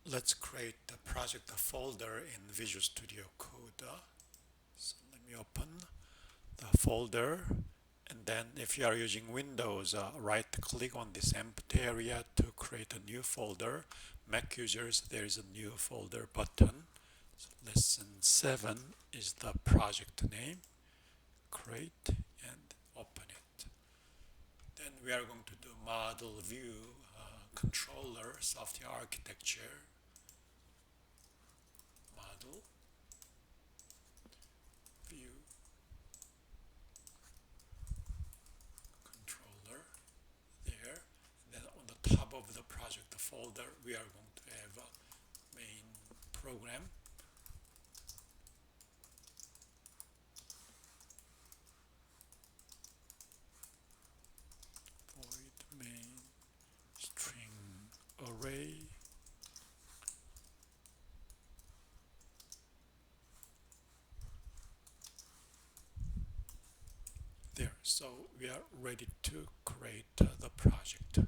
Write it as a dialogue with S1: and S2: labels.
S1: let's create the project folder in Visual Studio Code. So let me open the folder, and then if you are using Windows, right click on this empty area to create a new folder. Mac users, there is a new folder button. So lesson7 is the project name. Create and open it. Then we are going to do model view controller software architecture model view controller there. Then on the top of the project folder, we are going to have a main program. Void main string array. There, so we are ready to create the project.